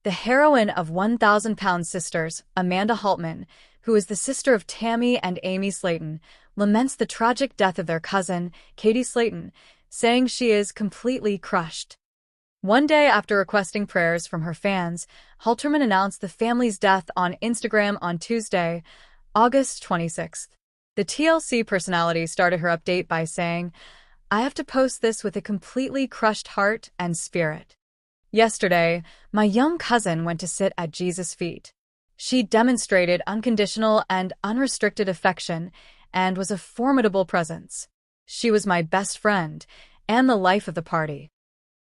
The heroine of 1,000-Pound Sisters, Amanda Haltman, who is the sister of Tammy and Amy Slaton, laments the tragic death of their cousin, Katie Slaton, saying she is completely crushed. One day after requesting prayers from her fans, Halterman announced the family's death on Instagram on Tuesday, August 26th. The TLC personality started her update by saying, "I have to post this with a completely crushed heart and spirit. Yesterday, my young cousin went to sit at Jesus' feet. She demonstrated unconditional and unrestricted affection and was a formidable presence. She was my best friend and the life of the party.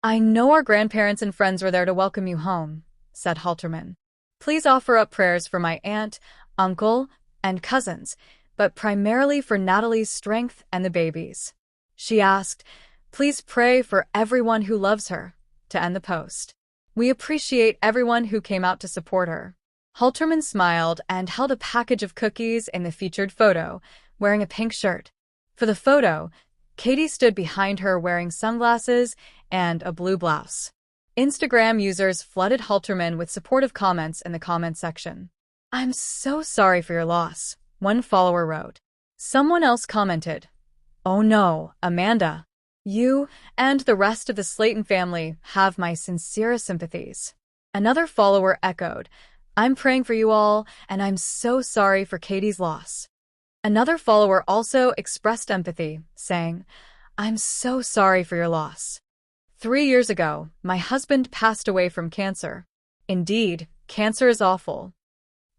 I know our grandparents and friends were there to welcome you home," said Halterman. "Please offer up prayers for my aunt, uncle, and cousins, but primarily for Natalie's strength and the babies." She asked, "Please pray for everyone who loves her," to end the post. "We appreciate everyone who came out to support her." Halterman smiled and held a package of cookies in the featured photo, wearing a pink shirt. For the photo, Katie stood behind her wearing sunglasses and a blue blouse. Instagram users flooded Halterman with supportive comments in the comment section. "I'm so sorry for your loss," one follower wrote. Someone else commented, "Oh no, Amanda. You and the rest of the Slaton family have my sincerest sympathies." Another follower echoed, "I'm praying for you all, and I'm so sorry for Katie's loss." Another follower also expressed empathy, saying, "I'm so sorry for your loss. 3 years ago, my husband passed away from cancer. Indeed, cancer is awful.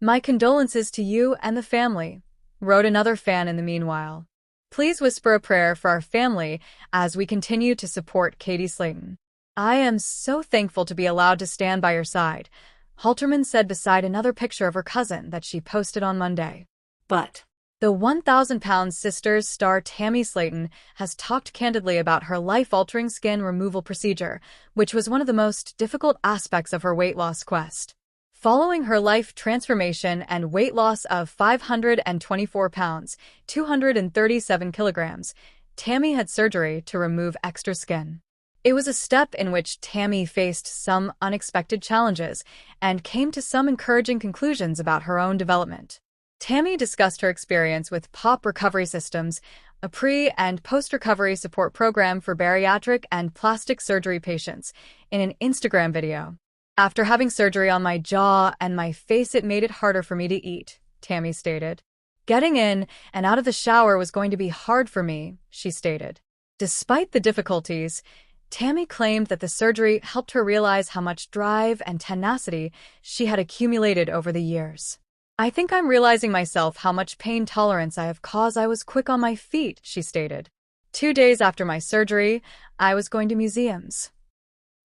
My condolences to you and the family," wrote another fan in the meanwhile. "Please whisper a prayer for our family as we continue to support Katie Slaton. I am so thankful to be allowed to stand by your side," Halterman said beside another picture of her cousin that she posted on Monday. But the 1,000-Pound Sisters star Tammy Slaton has talked candidly about her life-altering skin removal procedure, which was one of the most difficult aspects of her weight loss quest. Following her life transformation and weight loss of 524 pounds, 237 kilograms, Tammy had surgery to remove extra skin. It was a step in which Tammy faced some unexpected challenges and came to some encouraging conclusions about her own development. Tammy discussed her experience with POP Recovery Systems, a pre- and post-recovery support program for bariatric and plastic surgery patients, in an Instagram video. "After having surgery on my jaw and my face, it made it harder for me to eat," Tammy stated. "Getting in and out of the shower was going to be hard for me," she stated. Despite the difficulties, Tammy claimed that the surgery helped her realize how much drive and tenacity she had accumulated over the years. "I think I'm realizing myself how much pain tolerance I have caused. I was quick on my feet," she stated. 2 days after my surgery, I was going to museums."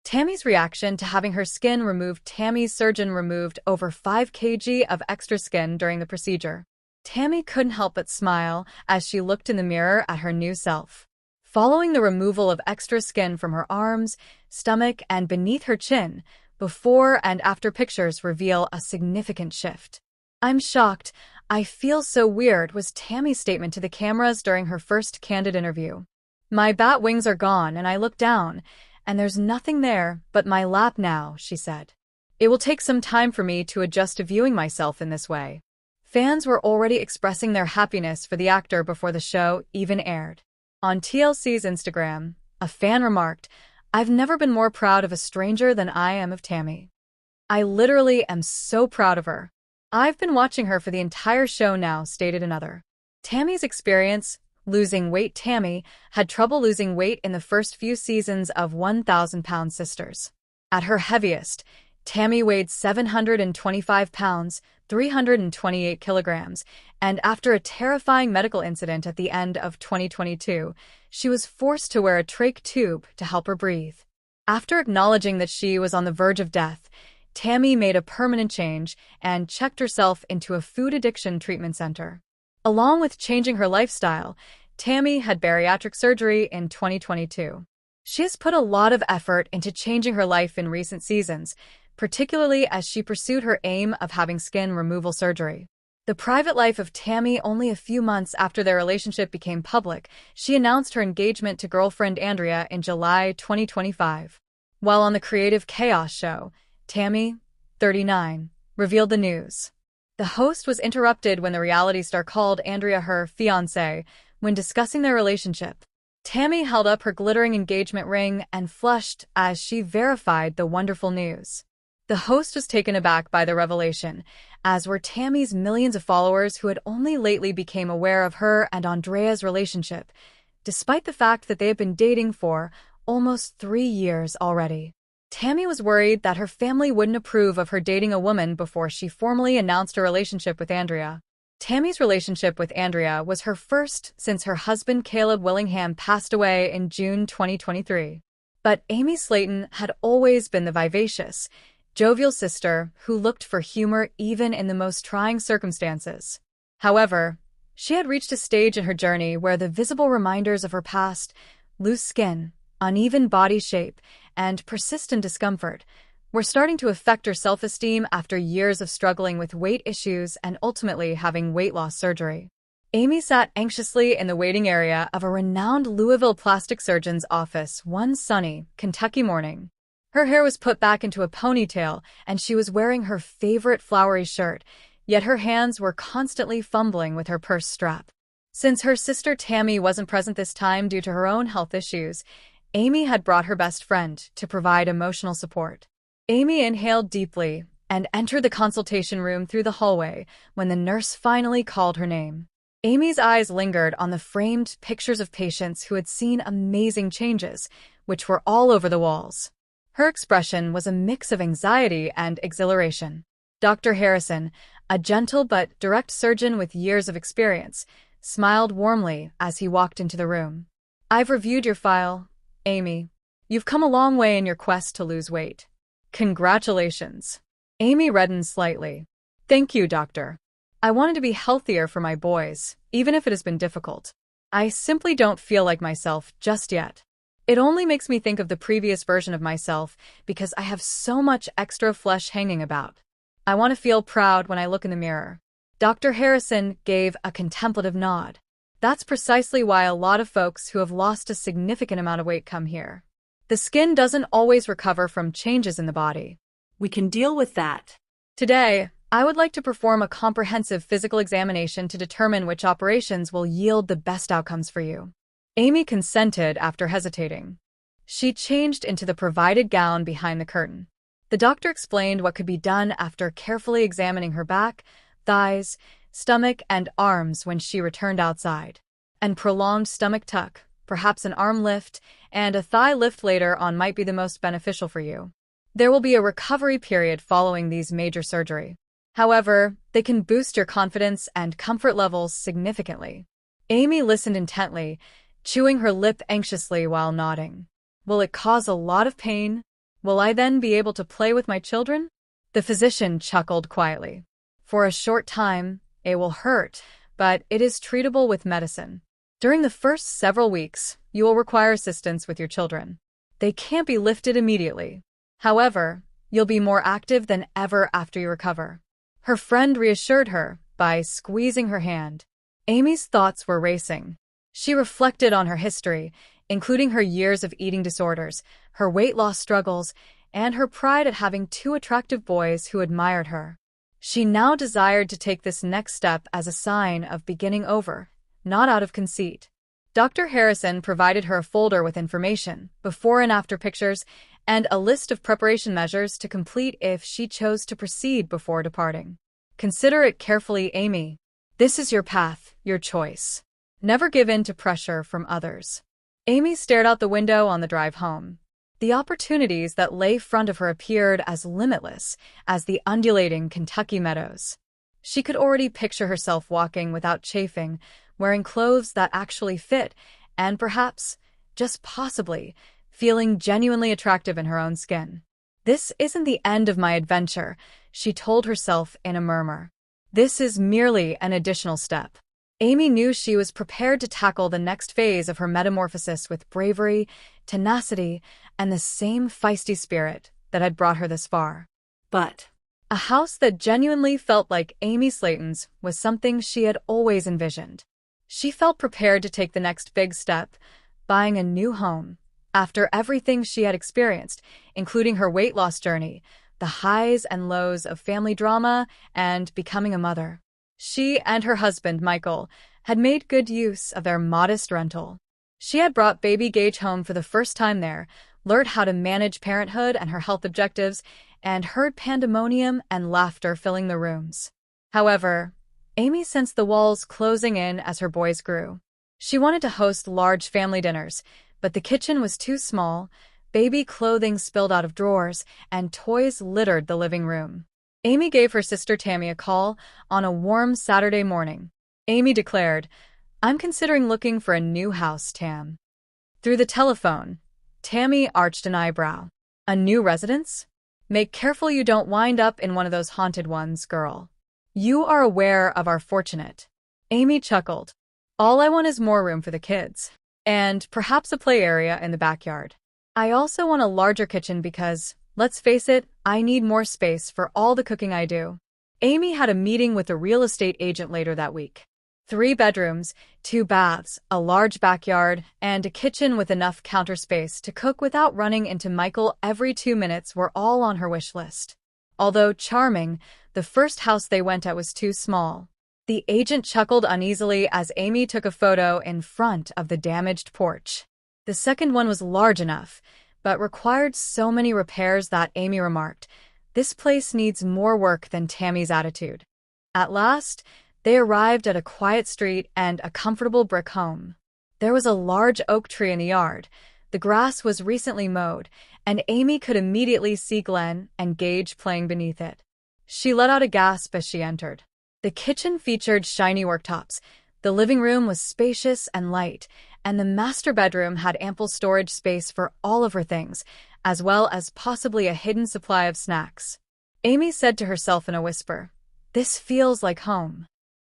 Tammy's reaction to having her skin removed. Tammy's surgeon removed over 5 kg of extra skin during the procedure. Tammy couldn't help but smile as she looked in the mirror at her new self. Following the removal of extra skin from her arms, stomach, and beneath her chin, before and after pictures reveal a significant shift. "I'm shocked. I feel so weird," was Tammy's statement to the cameras during her first candid interview. "My bat wings are gone and I look down, and there's nothing there but my lap now," she said. "It will take some time for me to adjust to viewing myself in this way." Fans were already expressing their happiness for the actor before the show even aired. On TLC's Instagram, a fan remarked, "I've never been more proud of a stranger than I am of Tammy. I literally am so proud of her. I've been watching her for the entire show now," stated another. Tammy's experience losing weight. Tammy had trouble losing weight in the first few seasons of 1,000-Pound Sisters. At her heaviest, Tammy weighed 725 pounds, 328 kilograms, and after a terrifying medical incident at the end of 2022, she was forced to wear a trach tube to help her breathe. After acknowledging that she was on the verge of death, Tammy made a permanent change and checked herself into a food addiction treatment center. Along with changing her lifestyle, Tammy had bariatric surgery in 2022. She has put a lot of effort into changing her life in recent seasons, particularly as she pursued her aim of having skin removal surgery. The private life of Tammy. Only a few months after their relationship became public, she announced her engagement to girlfriend Andrea in July 2025. While on the Creative Chaos show, Tammy, 39, revealed the news. The host was interrupted when the reality star called Andrea her fiancé when discussing their relationship. Tammy held up her glittering engagement ring and flushed as she verified the wonderful news. The host was taken aback by the revelation, as were Tammy's millions of followers who had only lately become aware of her and Andrea's relationship, despite the fact that they had been dating for almost 3 years already. Tammy was worried that her family wouldn't approve of her dating a woman before she formally announced her relationship with Andrea. Tammy's relationship with Andrea was her first since her husband Caleb Willingham passed away in June 2023. But Amy Slaton had always been the vivacious, jovial sister who looked for humor even in the most trying circumstances. However, she had reached a stage in her journey where the visible reminders of her past, loose skin, uneven body shape, and persistent discomfort were starting to affect her self-esteem after years of struggling with weight issues and ultimately having weight loss surgery. Amy sat anxiously in the waiting area of a renowned Louisville plastic surgeon's office one sunny, Kentucky morning. Her hair was put back into a ponytail and she was wearing her favorite flowery shirt, yet her hands were constantly fumbling with her purse strap. Since her sister Tammy wasn't present this time due to her own health issues, Amy had brought her best friend to provide emotional support. Amy inhaled deeply and entered the consultation room through the hallway when the nurse finally called her name. Amy's eyes lingered on the framed pictures of patients who had seen amazing changes, which were all over the walls. Her expression was a mix of anxiety and exhilaration. Dr. Harrison, a gentle but direct surgeon with years of experience, smiled warmly as he walked into the room. "I've reviewed your file, Amy. You've come a long way in your quest to lose weight. Congratulations." Amy reddened slightly. "Thank you, doctor. I wanted to be healthier for my boys, even if it has been difficult. I simply don't feel like myself just yet. It only makes me think of the previous version of myself because I have so much extra flesh hanging about. I want to feel proud when I look in the mirror." Dr. Harrison gave a contemplative nod. "That's precisely why a lot of folks who have lost a significant amount of weight come here. The skin doesn't always recover from changes in the body. We can deal with that. Today, I would like to perform a comprehensive physical examination to determine which operations will yield the best outcomes for you." Amy consented after hesitating. She changed into the provided gown behind the curtain. The doctor explained what could be done after carefully examining her back, thighs, stomach, and arms when she returned outside. An prolonged stomach tuck, perhaps an arm lift, and a thigh lift later on might be the most beneficial for you. There will be a recovery period following these major surgery. However, they can boost your confidence and comfort levels significantly. Amy listened intently, chewing her lip anxiously while nodding. "Will it cause a lot of pain? Will I then be able to play with my children?" The physician chuckled quietly. "For a short time, it will hurt, but it is treatable with medicine. During the first several weeks, you will require assistance with your children. They can't be lifted immediately. However, you'll be more active than ever after you recover." Her friend reassured her by squeezing her hand. Amy's thoughts were racing. She reflected on her history, including her years of eating disorders, her weight loss struggles, and her pride at having 2 attractive boys who admired her. She now desired to take this next step as a sign of beginning over, not out of conceit. Dr. Harrison provided her a folder with information, before and after pictures, and a list of preparation measures to complete if she chose to proceed before departing. "Consider it carefully, Amy. This is your path, your choice. Never give in to pressure from others." Amy stared out the window on the drive home. The opportunities that lay front of her appeared as limitless as the undulating Kentucky meadows. She could already picture herself walking without chafing, wearing clothes that actually fit, and perhaps, just possibly, feeling genuinely attractive in her own skin. "This isn't the end of my adventure," she told herself in a murmur. "This is merely an additional step." Amy knew she was prepared to tackle the next phase of her metamorphosis with bravery, tenacity, and the same feisty spirit that had brought her this far. But a house that genuinely felt like Amy Slaton's was something she had always envisioned. She felt prepared to take the next big step, buying a new home. After everything she had experienced, including her weight loss journey, the highs and lows of family drama and becoming a mother. She and her husband, Michael, had made good use of their modest rental. She had brought baby Gage home for the first time there, learned how to manage parenthood and her health objectives, and heard pandemonium and laughter filling the rooms. However, Amy sensed the walls closing in as her boys grew. She wanted to host large family dinners, but the kitchen was too small, baby clothing spilled out of drawers, and toys littered the living room. Amy gave her sister Tammy a call on a warm Saturday morning. Amy declared, "I'm considering looking for a new house, Tam." Through the telephone, Tammy arched an eyebrow. "A new residence? Make careful you don't wind up in one of those haunted ones, girl. You are aware of our fortunate." Amy chuckled. "All I want is more room for the kids. And perhaps a play area in the backyard. I also want a larger kitchen because, let's face it, I need more space for all the cooking I do." Amy had a meeting with a real estate agent later that week. 3 bedrooms, 2 baths, a large backyard, and a kitchen with enough counter space to cook without running into Michael every 2 minutes were all on her wish list. Although charming, the first house they went at was too small. The agent chuckled uneasily as Amy took a photo in front of the damaged porch. The second one was large enough, but required so many repairs that Amy remarked, "This place needs more work than Tammy's attitude." At last, they arrived at a quiet street and a comfortable brick home. There was a large oak tree in the yard, the grass was recently mowed, and Amy could immediately see Glenn and Gage playing beneath it. She let out a gasp as she entered. The kitchen featured shiny worktops, the living room was spacious and light, and the master bedroom had ample storage space for all of her things, as well as possibly a hidden supply of snacks. Amy said to herself in a whisper, "This feels like home."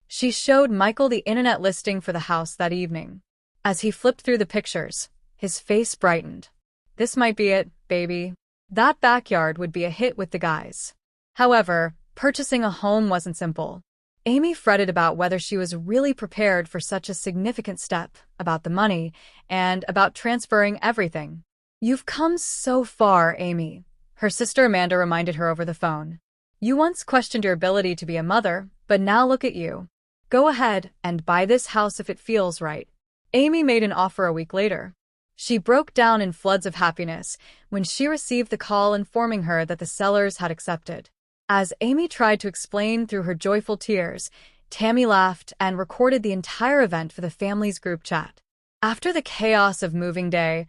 She showed Michael the internet listing for the house that evening. As he flipped through the pictures, his face brightened. "This might be it, baby." That backyard would be a hit with the guys. However, purchasing a home wasn't simple. Amy fretted about whether she was really prepared for such a significant step, about the money, and about transferring everything. "You've come so far, Amy," her sister Amanda reminded her over the phone. "You once questioned your ability to be a mother, but now look at you. Go ahead and buy this house if it feels right." Amy made an offer a week later. She broke down in floods of happiness when she received the call informing her that the sellers had accepted. As Amy tried to explain through her joyful tears, Tammy laughed and recorded the entire event for the family's group chat. After the chaos of moving day,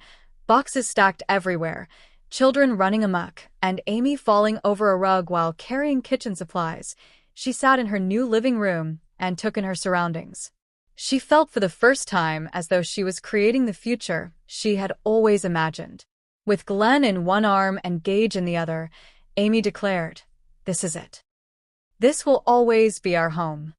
boxes stacked everywhere, children running amok, and Amy falling over a rug while carrying kitchen supplies, she sat in her new living room and took in her surroundings. She felt for the first time as though she was creating the future she had always imagined. With Glenn in one arm and Gage in the other, Amy declared, "This is it. This will always be our home."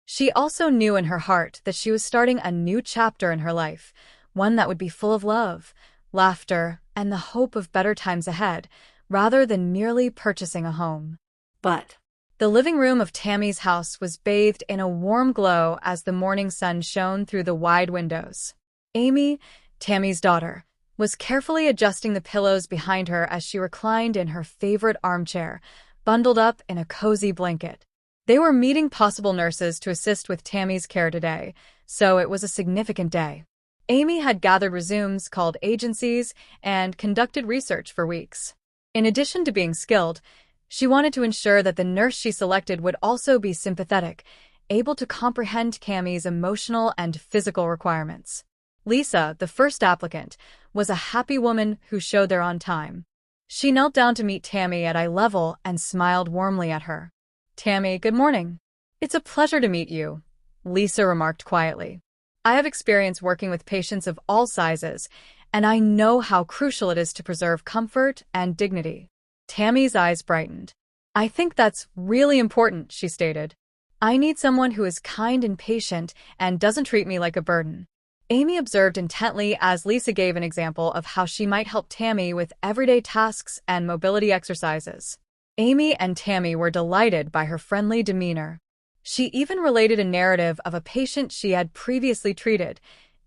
She also knew in her heart that she was starting a new chapter in her life, one that would be full of love, laughter, and the hope of better times ahead, rather than merely purchasing a home. But the living room of Tammy's house was bathed in a warm glow as the morning sun shone through the wide windows. Amy, Tammy's daughter, was carefully adjusting the pillows behind her as she reclined in her favorite armchair, bundled up in a cozy blanket. They were meeting possible nurses to assist with Tammy's care today, so it was a significant day. Amy had gathered resumes, called agencies, and conducted research for weeks. In addition to being skilled, she wanted to ensure that the nurse she selected would also be sympathetic, able to comprehend Tammy's emotional and physical requirements. Lisa, the first applicant, was a happy woman who showed there on time. She knelt down to meet Tammy at eye level and smiled warmly at her. "Tammy, good morning." "It's a pleasure to meet you," Lisa remarked quietly. "I have experience working with patients of all sizes, and I know how crucial it is to preserve comfort and dignity." Tammy's eyes brightened. "I think that's really important," she stated. "I need someone who is kind and patient and doesn't treat me like a burden." Amy observed intently as Lisa gave an example of how she might help Tammy with everyday tasks and mobility exercises. Amy and Tammy were delighted by her friendly demeanor. She even related a narrative of a patient she had previously treated,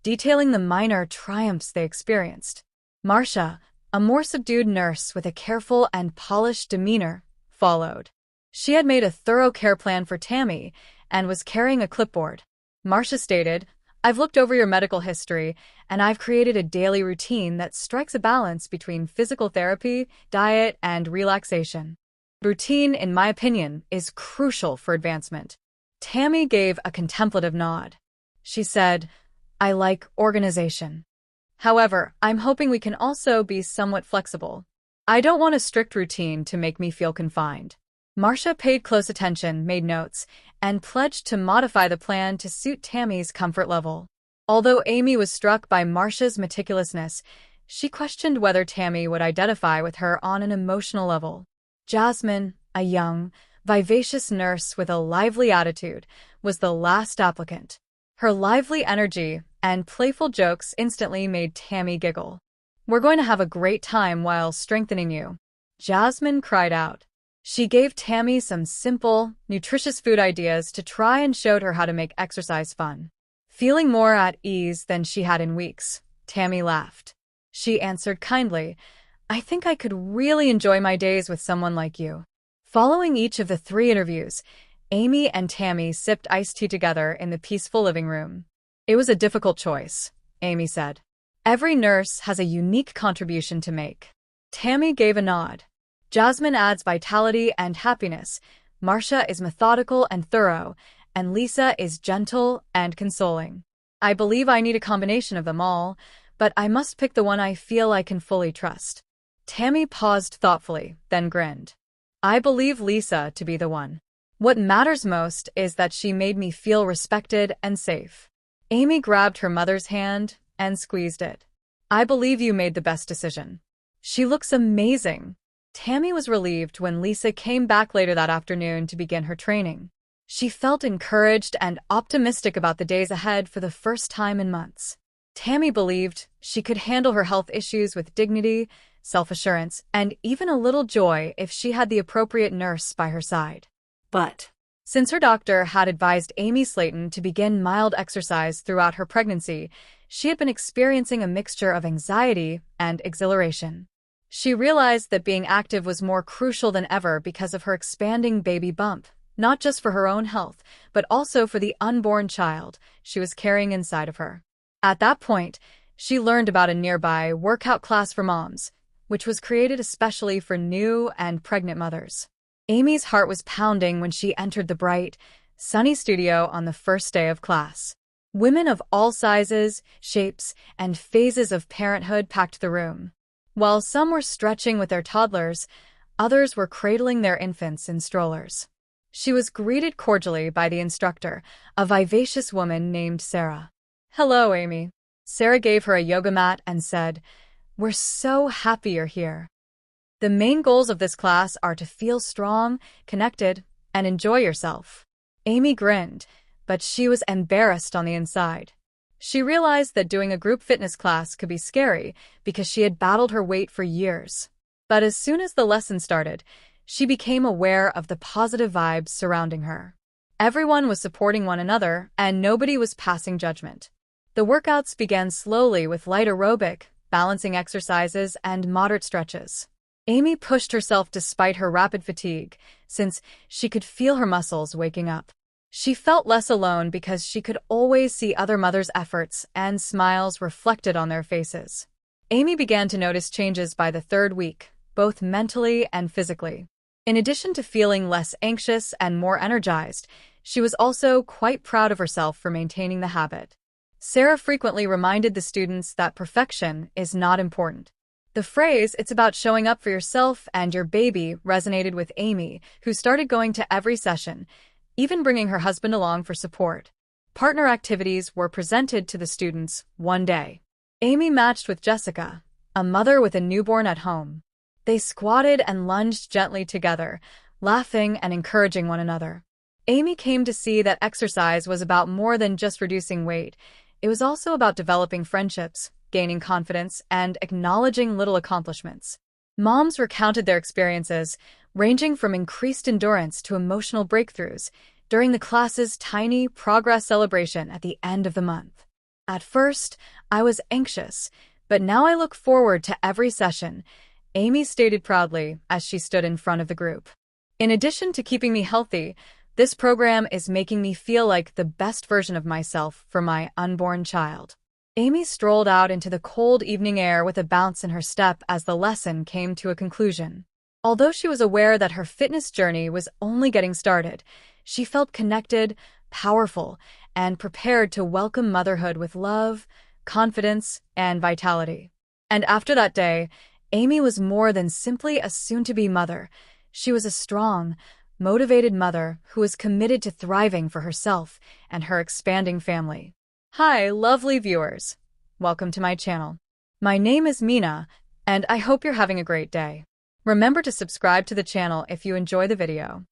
detailing the minor triumphs they experienced. "Marcia, A more subdued nurse with a careful and polished demeanor followed. She had made a thorough care plan for Tammy and was carrying a clipboard. Marcia stated, "I've looked over your medical history, and I've created a daily routine that strikes a balance between physical therapy, diet, and relaxation. Routine, in my opinion, is crucial for advancement." Tammy gave a contemplative nod. She said, "I like organization. However, I'm hoping we can also be somewhat flexible. I don't want a strict routine to make me feel confined." Marcia paid close attention, made notes, and pledged to modify the plan to suit Tammy's comfort level. Although Amy was struck by Marcia's meticulousness, she questioned whether Tammy would identify with her on an emotional level. Jasmine, a young, vivacious nurse with a lively attitude, was the last applicant. Her lively energy and playful jokes instantly made Tammy giggle. "We're going to have a great time while strengthening you," Jasmine cried out. She gave Tammy some simple, nutritious food ideas to try and showed her how to make exercise fun. Feeling more at ease than she had in weeks, Tammy laughed. She answered kindly, "I think I could really enjoy my days with someone like you." Following each of the 3 interviews, Amy and Tammy sipped iced tea together in the peaceful living room. "It was a difficult choice," Amy said. "Every nurse has a unique contribution to make." Tammy gave a nod. "Jasmine adds vitality and happiness, Marcia is methodical and thorough, and Lisa is gentle and consoling. I believe I need a combination of them all, but I must pick the one I feel I can fully trust." Tammy paused thoughtfully, then grinned. "I believe Lisa to be the one. What matters most is that she made me feel respected and safe." Amy grabbed her mother's hand and squeezed it. "I believe you made the best decision. She looks amazing." Tammy was relieved when Lisa came back later that afternoon to begin her training. She felt encouraged and optimistic about the days ahead for the first time in months. Tammy believed she could handle her health issues with dignity, self-assurance, and even a little joy if she had the appropriate nurse by her side. But since her doctor had advised Amy Slaton to begin mild exercise throughout her pregnancy, she had been experiencing a mixture of anxiety and exhilaration. She realized that being active was more crucial than ever because of her expanding baby bump, not just for her own health, but also for the unborn child she was carrying inside of her. At that point, she learned about a nearby workout class for moms, which was created especially for new and pregnant mothers. Amy's heart was pounding when she entered the bright, sunny studio on the first day of class. Women of all sizes, shapes, and phases of parenthood packed the room. While some were stretching with their toddlers, others were cradling their infants in strollers. She was greeted cordially by the instructor, a vivacious woman named Sarah. "Hello, Amy." Sarah gave her a yoga mat and said, "We're so happy you're here. The main goals of this class are to feel strong, connected, and enjoy yourself." Amy grinned, but she was embarrassed on the inside. She realized that doing a group fitness class could be scary because she had battled her weight for years. But as soon as the lesson started, she became aware of the positive vibes surrounding her. Everyone was supporting one another, and nobody was passing judgment. The workouts began slowly with light aerobic, balancing exercises, and moderate stretches. Amy pushed herself despite her rapid fatigue, since she could feel her muscles waking up. She felt less alone because she could always see other mothers' efforts and smiles reflected on their faces. Amy began to notice changes by the 3rd week, both mentally and physically. In addition to feeling less anxious and more energized, she was also quite proud of herself for maintaining the habit. Sarah frequently reminded the students that perfection is not important. The phrase, "it's about showing up for yourself and your baby," resonated with Amy, who started going to every session, even bringing her husband along for support. Partner activities were presented to the students one day. Amy matched with Jessica, a mother with a newborn at home. They squatted and lunged gently together, laughing and encouraging one another. Amy came to see that exercise was about more than just reducing weight. It was also about developing friendships, gaining confidence, and acknowledging little accomplishments. Moms recounted their experiences, ranging from increased endurance to emotional breakthroughs, during the class's tiny progress celebration at the end of the month. "At first, I was anxious," But now I look forward to every session," Amy stated proudly as she stood in front of the group. "In addition to keeping me healthy, this program is making me feel like the best version of myself for my unborn child." Amy strolled out into the cold evening air with a bounce in her step as the lesson came to a conclusion. Although she was aware that her fitness journey was only getting started, she felt connected, powerful, and prepared to welcome motherhood with love, confidence, and vitality. And after that day, Amy was more than simply a soon-to-be mother. She was a strong, motivated mother who was committed to thriving for herself and her expanding family. Hi, lovely viewers. Welcome to my channel. My name is Mina, and I hope you're having a great day. Remember to subscribe to the channel if you enjoy the video.